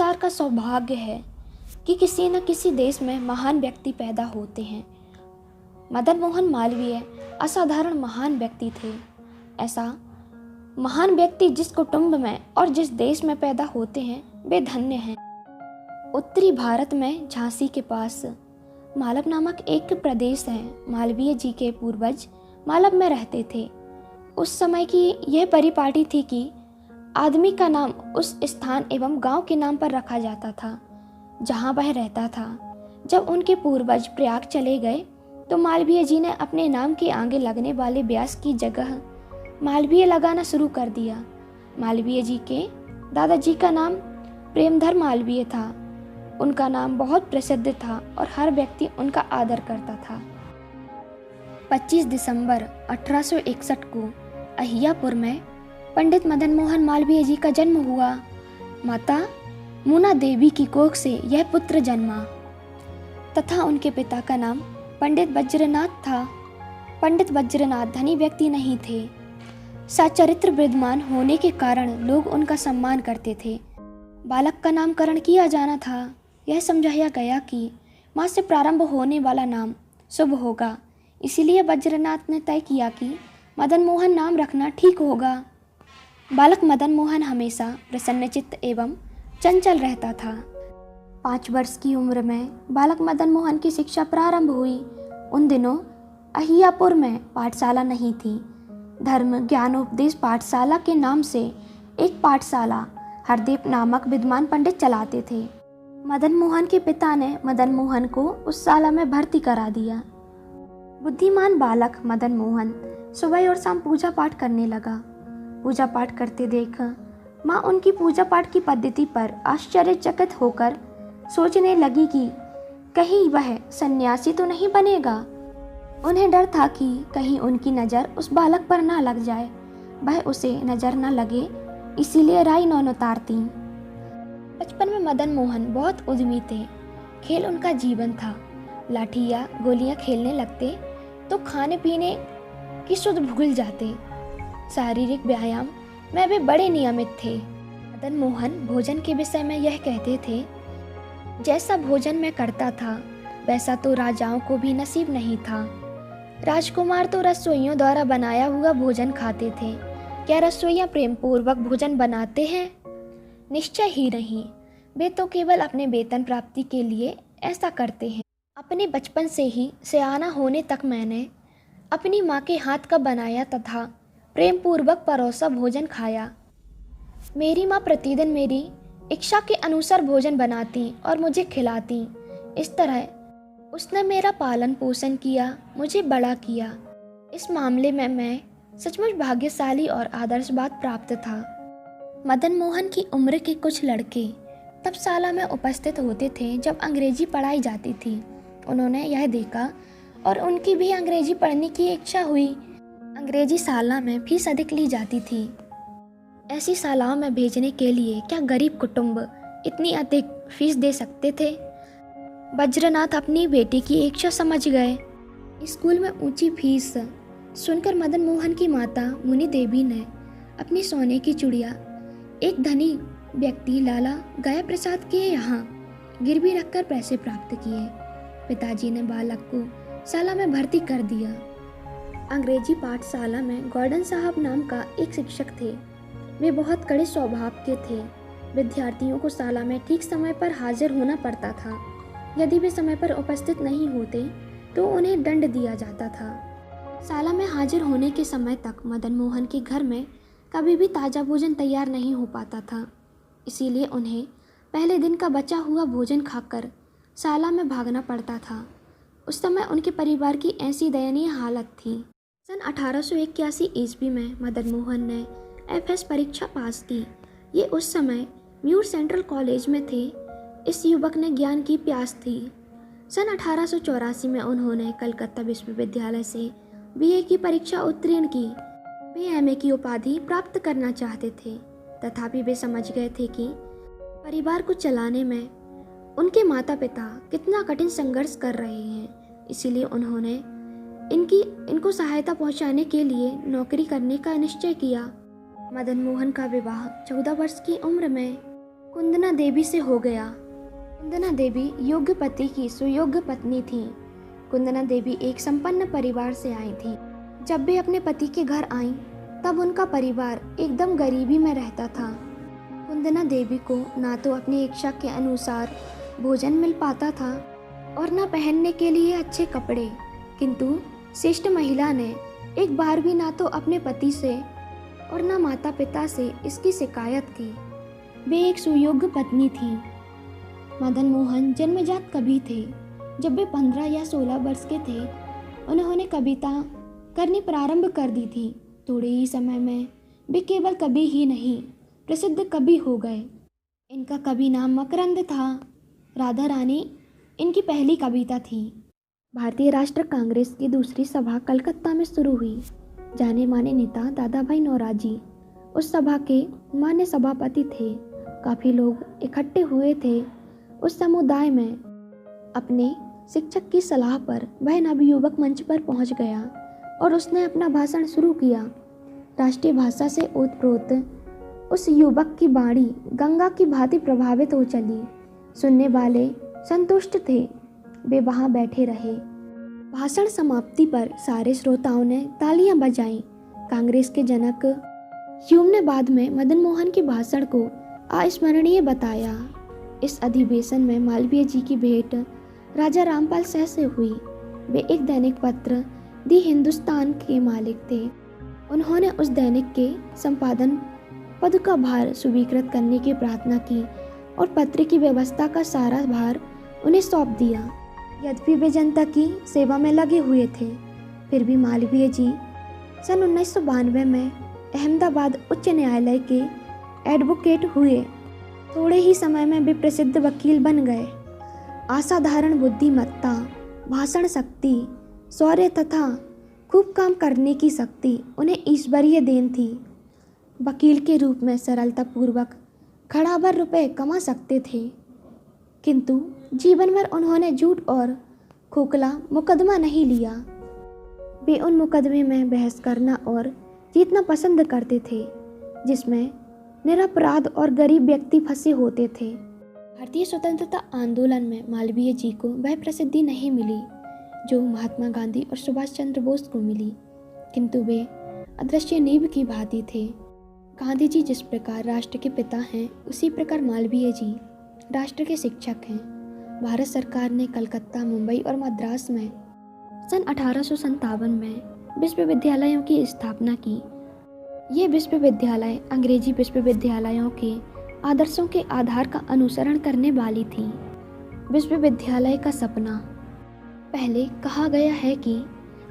संसार का सौभाग्य है कि किसी न किसी देश में महान व्यक्ति पैदा होते हैं। मदन मोहन मालवीय असाधारण महान व्यक्ति थे। ऐसा महान व्यक्ति जिस कुटुंब में और जिस देश में पैदा होते हैं वे धन्य हैं। उत्तरी भारत में झांसी के पास मालव नामक एक प्रदेश है। मालवीय जी के पूर्वज मालव में रहते थे। उस समय की यह परिपाटी थी कि आदमी का नाम उस स्थान एवं गांव के नाम पर रखा जाता था जहां वह रहता था। जब उनके पूर्वज प्रयाग चले गए तो मालवीय जी ने अपने नाम के आगे लगने वाले व्यास की जगह मालवीय लगाना शुरू कर दिया। मालवीय जी के दादाजी का नाम प्रेमधर मालवीय था। उनका नाम बहुत प्रसिद्ध था और हर व्यक्ति उनका आदर करता था। 25 दिसंबर 1861 को अहियापुर में पंडित मदन मोहन मालवीय जी का जन्म हुआ। माता मुना देवी की कोख से यह पुत्र जन्मा तथा उनके पिता का नाम पंडित वज्रनाथ था। पंडित वज्रनाथ धनी व्यक्ति नहीं थे। सच्चरित्र विद्वान होने के कारण लोग उनका सम्मान करते थे। बालक का नामकरण किया जाना था। यह समझाया गया कि माँ से प्रारंभ होने वाला नाम शुभ होगा, इसीलिए वज्रनाथ ने तय किया कि मदन मोहन नाम रखना ठीक होगा। बालक मदन मोहन हमेशा प्रसन्नचित्त एवं चंचल रहता था। 5 वर्ष की उम्र में बालक मदन मोहन की शिक्षा प्रारंभ हुई। उन दिनों अहियापुर में पाठशाला नहीं थी। धर्म ज्ञानोपदेश पाठशाला के नाम से एक पाठशाला हरदीप नामक विद्वान पंडित चलाते थे। मदन मोहन के पिता ने मदन मोहन को उस शाला में भर्ती करा दिया। बुद्धिमान बालक मदन मोहन सुबह और शाम पूजा पाठ करने लगा। पूजा पाठ करते देख माँ उनकी पूजा पाठ की पद्धति पर आश्चर्यचकित होकर सोचने लगी कि कहीं वह सन्यासी तो नहीं बनेगा। उन्हें डर था कि कहीं उनकी नज़र उस बालक पर ना लग जाए, वह उसे नज़र न लगे, इसीलिए राय न उतारती। बचपन में मदन मोहन बहुत उद्यमी थे। खेल उनका जीवन था। लाठी या गोलियां खेलने लगते तो खाने पीने की सुध भूल जाते। शारीरिक व्यायाम में वे बड़े नियमित थे। मदन मोहन भोजन के विषय में यह कहते थे, जैसा भोजन मैं करता था वैसा तो राजाओं को भी नसीब नहीं था। राजकुमार तो रसोइयों द्वारा बनाया हुआ भोजन खाते थे, क्या रसोइयाँ प्रेम पूर्वक भोजन बनाते हैं? निश्चय ही नहीं, वे तो केवल अपने वेतन प्राप्ति के लिए ऐसा करते हैं। अपने बचपन से ही सयाना होने तक मैंने अपनी माँ के हाथ का बनाया तथा प्रेम पूर्वक परोसा भोजन खाया। मेरी माँ प्रतिदिन मेरी इच्छा के अनुसार भोजन बनाती और मुझे खिलाती। इस तरह उसने मेरा पालन पोषण किया, मुझे बड़ा किया। इस मामले में मैं सचमुच भाग्यशाली और आदर्शवाद प्राप्त था। मदन मोहन की उम्र के कुछ लड़के तब शाला में उपस्थित होते थे जब अंग्रेजी पढ़ाई जाती थी। उन्होंने यह देखा और उनकी भी अंग्रेजी पढ़ने की इच्छा हुई। अंग्रेजी शाला में फीस अधिक ली जाती थी। ऐसी शालाओं में भेजने के लिए क्या गरीब कुटुंब इतनी अधिक फीस दे सकते थे? वज्रनाथ अपनी बेटी की इच्छा समझ गए। स्कूल में ऊंची फीस सुनकर मदन मोहन की माता मुनि देवी ने अपनी सोने की चूड़ियाँ एक धनी व्यक्ति लाला गया प्रसाद के यहाँ गिरवी रखकर पैसे प्राप्त किए। पिताजी ने बालक को शाला में भर्ती कर दिया। अंग्रेजी पाठशाला में गॉर्डन साहब नाम का एक शिक्षक थे। वे बहुत कड़े स्वभाव के थे। विद्यार्थियों को शाला में ठीक समय पर हाजिर होना पड़ता था। यदि वे समय पर उपस्थित नहीं होते तो उन्हें दंड दिया जाता था। शाला में हाजिर होने के समय तक मदन मोहन के घर में कभी भी ताज़ा भोजन तैयार नहीं हो पाता था, इसीलिए उन्हें पहले दिन का बचा हुआ भोजन खाकर शाला में भागना पड़ता था। उस समय उनके परिवार की ऐसी दयनीय हालत थी। सन 1881 ईस्वी में मदन मोहन ने एफएस परीक्षा पास की। ये उस समय म्यूर सेंट्रल कॉलेज में थे। इस युवक ने ज्ञान की प्यास थी। सन 1884 में उन्होंने कलकत्ता विश्वविद्यालय से बीए की परीक्षा उत्तीर्ण की। वे एमए की उपाधि प्राप्त करना चाहते थे, तथापि वे समझ गए थे कि परिवार को चलाने में उनके माता पिता कितना कठिन संघर्ष कर रहे हैं। इसीलिए उन्होंने इनको सहायता पहुंचाने के लिए नौकरी करने का निश्चय किया। मदन मोहन का विवाह 14 वर्ष की उम्र में कुंदना देवी से हो गया। कुंदना देवी योग्य पति की सुयोग्य पत्नी थी। कुंदना देवी एक संपन्न परिवार से आई थी। जब वे अपने पति के घर आईं, तब उनका परिवार एकदम गरीबी में रहता था। कुंदना देवी को ना तो अपनी इच्छा के अनुसार भोजन मिल पाता था और न पहनने के लिए अच्छे कपड़े, किंतु शिष्ट महिला ने एक बार भी ना तो अपने पति से और न माता पिता से इसकी शिकायत की। वे एक सुयोग्य पत्नी थी। मदन मोहन जन्मजात कवि थे। जब वे 15 या 16 वर्ष के थे, उन्होंने कविता करनी प्रारंभ कर दी थी। थोड़े ही समय में वे केवल कवि ही नहीं, प्रसिद्ध कवि हो गए। इनका कवि नाम मकरंद था। राधा रानी इनकी पहली कविता थी। भारतीय राष्ट्र कांग्रेस की दूसरी सभा कलकत्ता में शुरू हुई। जाने माने नेता दादा भाई नौरोजी उस सभा के मान्य सभापति थे। काफ़ी लोग इकट्ठे हुए थे उस समुदाय में। अपने शिक्षक की सलाह पर वह नवयुवक मंच पर पहुंच गया और उसने अपना भाषण शुरू किया। राष्ट्रीय भाषा से ओतप्रोत उस युवक की वाणी गंगा की भांति प्रभावित हो चली। सुनने वाले संतुष्ट थे। वे वहां बैठे रहे। भाषण समाप्ति पर सारे श्रोताओं ने तालियां बजाईं। कांग्रेस के जनक ह्यूम ने बाद में मदन मोहन के भाषण को अविस्मरणीय बताया। इस अधिवेशन में मालवीय जी की भेंट राजा रामपाल शाह से हुई। वे एक दैनिक पत्र दी हिंदुस्तान के मालिक थे। उन्होंने उस दैनिक के संपादन पद का भार स्वीकृत करने की प्रार्थना की और पत्र की व्यवस्था का सारा भार उन्हें सौंप दिया। यद्यपि वे जनता की सेवा में लगे हुए थे, फिर भी मालवीय जी सन 1992 में अहमदाबाद उच्च न्यायालय के एडवोकेट हुए। थोड़े ही समय में वे प्रसिद्ध वकील बन गए। असाधारण बुद्धिमत्ता, भाषण शक्ति, शौर्य तथा खूब काम करने की शक्ति उन्हें ईश्वरीय देन थी। वकील के रूप में सरलतापूर्वक खड़ाबर रुपए कमा सकते थे, किंतु जीवन भर उन्होंने झूठ और खोखला मुकदमा नहीं लिया। वे उन मुकदमे में बहस करना और जीतना पसंद करते थे जिसमें निरपराध और गरीब व्यक्ति फंसे होते थे। भारतीय स्वतंत्रता आंदोलन में मालवीय जी को वह प्रसिद्धि नहीं मिली जो महात्मा गांधी और सुभाष चंद्र बोस को मिली, किंतु वे अदृश्य नींव की भांति थे। गांधी जी जिस प्रकार राष्ट्र के पिता हैं, उसी प्रकार मालवीय जी राष्ट्र के शिक्षक हैं। भारत सरकार ने कलकत्ता, मुंबई और मद्रास में सन 1857 में विश्वविद्यालयों की स्थापना की। ये विश्वविद्यालय अंग्रेजी विश्वविद्यालयों के आदर्शों के आधार का अनुसरण करने वाली थी। विश्वविद्यालय का सपना। पहले कहा गया है कि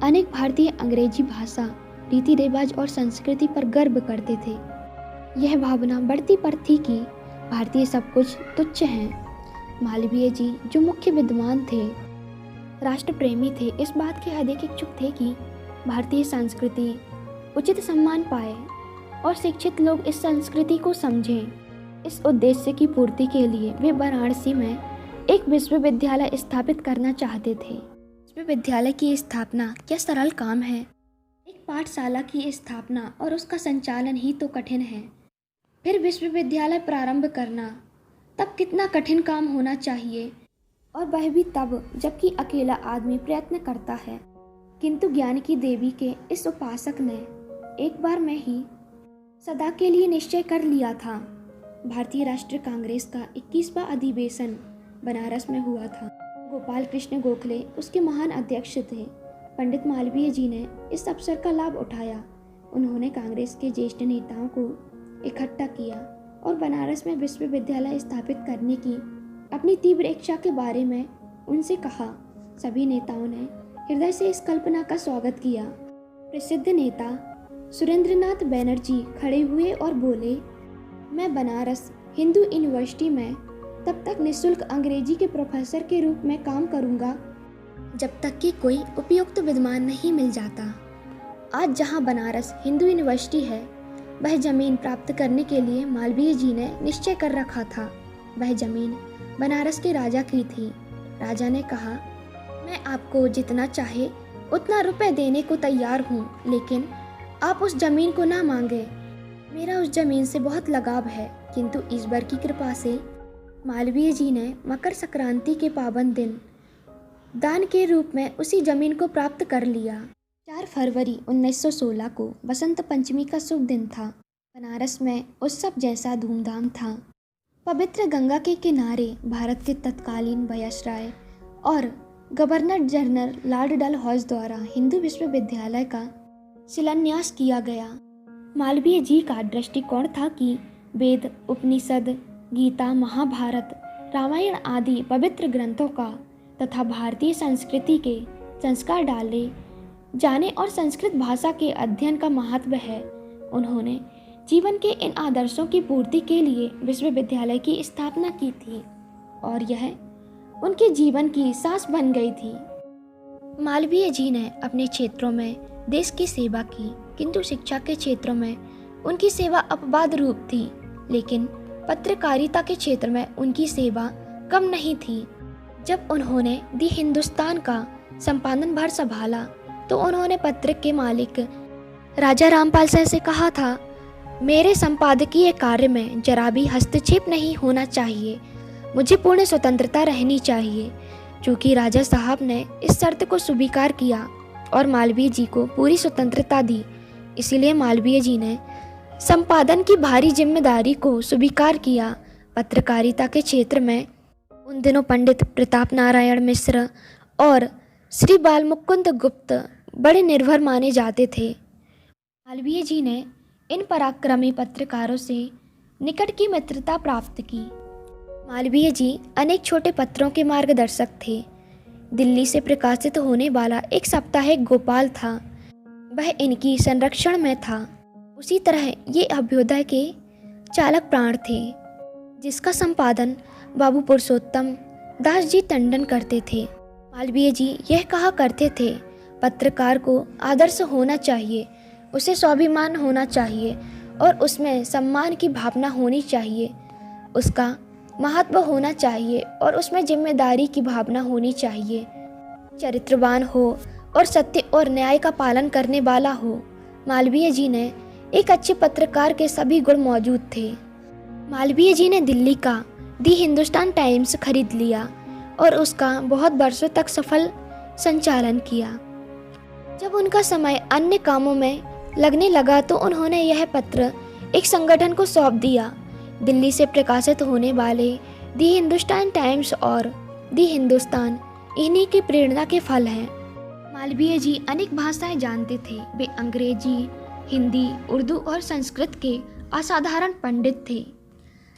अनेक भारतीय अंग्रेजी भाषा, रीति रिवाज और संस्कृति पर गर्व करते थे। यह भावना बढ़ती पर थी कि भारतीय सब कुछ तुच्छ हैं। मालवीय जी जो मुख्य विद्वान थे, राष्ट्र प्रेमी थे, इस बात के अधिक इच्छुक थे कि भारतीय संस्कृति उचित सम्मान पाए और शिक्षित लोग इस संस्कृति को समझें। इस उद्देश्य की पूर्ति के लिए वे वाराणसी में एक विश्वविद्यालय स्थापित करना चाहते थे। विश्वविद्यालय की स्थापना क्या सरल काम है? एक पाठशाला की स्थापना और उसका संचालन ही तो कठिन है। फिर विश्वविद्यालय प्रारंभ करना, तब कितना कठिन काम होना चाहिए, और वह भी तब जबकि अकेला आदमी प्रयत्न करता है। किंतु ज्ञान की देवी के इस उपासक ने एक बार में ही सदा के लिए निश्चय कर लिया था। भारतीय राष्ट्रीय कांग्रेस का 21वां अधिवेशन बनारस में हुआ था। गोपाल कृष्ण गोखले उसके महान अध्यक्ष थे। पंडित मालवीय जी ने इस अवसर का लाभ उठाया। उन्होंने कांग्रेस के ज्येष्ठ नेताओं को इकट्ठा किया और बनारस में विश्वविद्यालय स्थापित करने की अपनी तीव्र इच्छा के बारे में उनसे कहा। सभी नेताओं ने हृदय से इस कल्पना का स्वागत किया। प्रसिद्ध नेता सुरेंद्रनाथ बैनर्जी खड़े हुए और बोले, मैं बनारस हिंदू यूनिवर्सिटी में तब तक निःशुल्क अंग्रेजी के प्रोफेसर के रूप में काम करूंगा जब तक कि कोई उपयुक्त विद्वान नहीं मिल जाता। आज जहां बनारस हिंदू यूनिवर्सिटी है, वह जमीन प्राप्त करने के लिए मालवीय जी ने निश्चय कर रखा था। वह जमीन बनारस के राजा की थी। राजा ने कहा, मैं आपको जितना चाहे उतना रुपए देने को तैयार हूँ, लेकिन आप उस जमीन को ना मांगे। मेरा उस जमीन से बहुत लगाव है, किंतु ईश्वर की कृपा से मालवीय जी ने मकर संक्रांति के पावन दिन दान के रूप में उसी जमीन को प्राप्त कर लिया। 4 फरवरी 1916 को बसंत पंचमी का शुभ दिन था। बनारस में उत्सव जैसा धूमधाम था। पवित्र गंगा के किनारे भारत के तत्कालीन वायसराय और गवर्नर जनरल लॉर्ड डलहौजी द्वारा हिंदू विश्वविद्यालय का शिलान्यास किया गया। मालवीय जी का दृष्टिकोण था कि वेद, उपनिषद, गीता, महाभारत, रामायण आदि पवित्र ग्रंथों का तथा भारतीय संस्कृति के संस्कार डाले जाने और संस्कृत भाषा के अध्ययन का महत्व है। उन्होंने जीवन के इन आदर्शों की पूर्ति के लिए विश्वविद्यालय की स्थापना की थी और यह उनके जीवन की सांस बन गई थी। मालवीय जी ने अपने क्षेत्रों में देश की सेवा की, किंतु शिक्षा के क्षेत्रों में उनकी सेवा अपवाद रूप थी, लेकिन पत्रकारिता के क्षेत्र में उनकी सेवा कम नहीं थी। जब उन्होंने दी हिंदुस्तान का संपादन भार संभाला तो उन्होंने पत्र के मालिक राजा रामपाल सिंह से कहा था, मेरे संपादकीय कार्य में जरा भी हस्तक्षेप नहीं होना चाहिए, मुझे पूर्ण स्वतंत्रता रहनी चाहिए। चूँकि राजा साहब ने इस शर्त को स्वीकार किया और मालवीय जी को पूरी स्वतंत्रता दी, इसीलिए मालवीय जी ने संपादन की भारी जिम्मेदारी को स्वीकार किया। पत्रकारिता के क्षेत्र में उन दिनों पंडित प्रताप नारायण मिश्र और श्री बालमुकुंद गुप्त बड़े निर्भर माने जाते थे। मालवीय जी ने इन पराक्रमी पत्रकारों से निकट की मित्रता प्राप्त की। मालवीय जी अनेक छोटे पत्रों के मार्गदर्शक थे। दिल्ली से प्रकाशित होने वाला एक साप्ताहिक गोपाल था, वह इनकी संरक्षण में था। उसी तरह ये अभ्युदय के चालक प्राण थे, जिसका संपादन बाबू पुरुषोत्तम दास जी टंडन करते थे। मालवीय जी यह कहा करते थे, पत्रकार को आदर्श होना चाहिए, उसे स्वाभिमान होना चाहिए और उसमें सम्मान की भावना होनी चाहिए, उसका महत्व होना चाहिए और उसमें जिम्मेदारी की भावना होनी चाहिए, चरित्रवान हो और सत्य और न्याय का पालन करने वाला हो। मालवीय जी ने एक अच्छे पत्रकार के सभी गुण मौजूद थे। मालवीय जी ने दिल्ली का दी हिंदुस्तान टाइम्स खरीद लिया और उसका बहुत वर्षों तक सफल संचालन किया। जब उनका समय अन्य कामों में लगने लगा तो उन्होंने यह पत्र एक संगठन को सौंप दिया। दिल्ली से प्रकाशित होने वाले दी हिंदुस्तान टाइम्स और दी हिंदुस्तान इन्हीं की प्रेरणा के फल हैं। मालवीय जी अनेक भाषाएं जानते थे। वे अंग्रेजी, हिंदी, उर्दू और संस्कृत के असाधारण पंडित थे।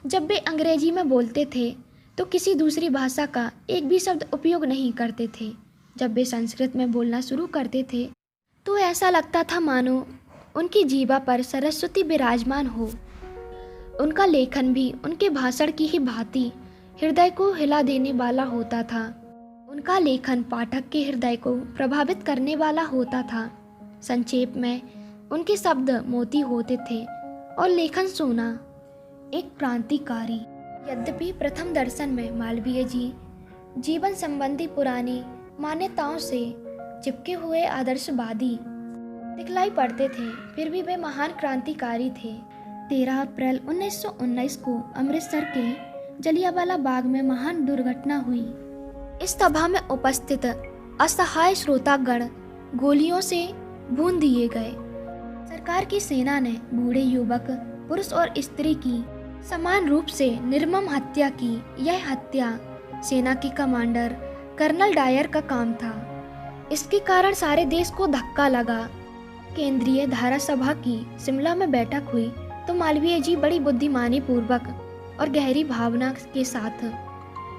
जब वे अंग्रेजी में बोलते थे तो किसी दूसरी भाषा का एक भी शब्द उपयोग नहीं करते थे। जब वे संस्कृत में बोलना शुरू करते थे तो ऐसा लगता था मानो उनकी जीवा पर सरस्वती विराजमान हो। उनका लेखन भी उनके भाषण की ही भांति हृदय को हिला देने वाला होता था। उनका लेखन पाठक के हृदय को प्रभावित करने वाला होता था। संक्षेप में उनके शब्द मोती होते थे और लेखन सोना, एक क्रांतिकारी। यद्यपि प्रथम दर्शन में मालवीय जी जीवन संबंधी पुरानी मान्यताओं से चिपके हुए आदर्शवादी दिखलाई पड़ते थे, फिर भी वे महान क्रांतिकारी थे। 13 अप्रैल 1919 को अमृतसर के जलियांवाला बाग में महान दुर्घटना हुई। इस सभा में उपस्थित असहाय श्रोतागण गोलियों से भून दिए गए। सरकार की सेना ने बूढ़े युवक, पुरुष और स्त्री की समान रूप से निर्मम हत्या की। यह हत्या सेना के कमांडर कर्नल डायर का काम था। इसके कारण सारे देश को धक्का लगा। केंद्रीय धारा सभा की शिमला में बैठक हुई तो मालवीय जी बड़ी बुद्धिमानी पूर्वक और गहरी भावना के साथ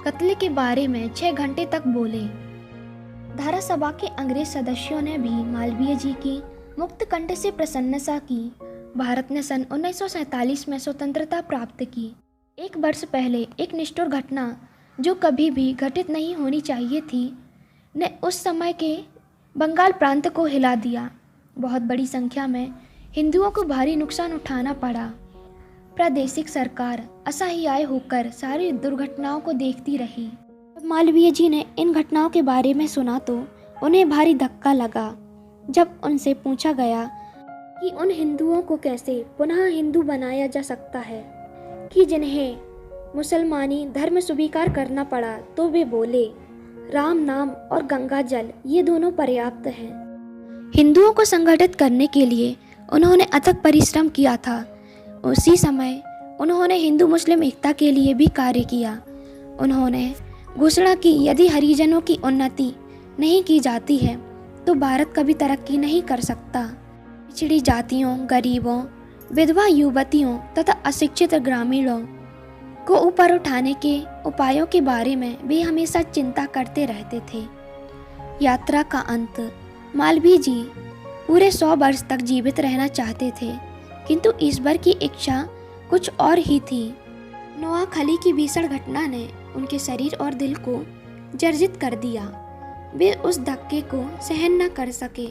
कत्ल के बारे में 6 घंटे तक बोले। धारा सभा के अंग्रेज सदस्यों ने भी मालवीय जी की मुक्त कंठ से प्रशंसा की। भारत ने सन 1947 में स्वतंत्रता प्राप्त की। 1 वर्ष पहले एक निष्ठुर घटना जो कभी भी घटित नहीं होनी चाहिए थी ने उस समय के बंगाल प्रांत को हिला दिया। बहुत बड़ी संख्या में हिंदुओं को भारी नुकसान उठाना पड़ा। प्रादेशिक सरकार असहाय होकर सारी दुर्घटनाओं को देखती रही। जब मालवीय जी ने इन घटनाओं के बारे में सुना तो उन्हें भारी धक्का लगा। जब उनसे पूछा गया कि उन हिंदुओं को कैसे पुनः हिंदू बनाया जा सकता है कि जिन्हें मुसलमानी धर्म स्वीकार करना पड़ा तो वे बोले राम नाम और गंगा जल ये दोनों पर्याप्त हैं। हिंदुओं को संगठित करने के लिए उन्होंने अथक परिश्रम किया था। उसी समय उन्होंने हिंदू मुस्लिम एकता के लिए भी कार्य किया। उन्होंने घोषणा की यदि हरिजनों की उन्नति नहीं की जाती है तो भारत कभी तरक्की नहीं कर सकता। पिछड़ी जातियों, गरीबों, विधवा युवतियों तथा अशिक्षित ग्रामीणों को ऊपर उठाने के उपायों के बारे में वे हमेशा चिंता करते रहते थे। यात्रा का अंत मालवीय जी पूरे 100 वर्ष तक जीवित रहना चाहते थे, किंतु ईश्वर की इच्छा कुछ और ही थी। नोआखली की भीषण घटना ने उनके शरीर और दिल को जर्जरित कर दिया। वे उस धक्के को सहन न कर सके।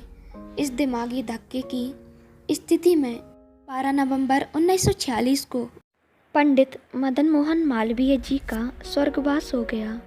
इस दिमागी धक्के की स्थिति में 12 नवंबर 1946 को पंडित मदन मोहन मालवीय जी का स्वर्गवास हो गया।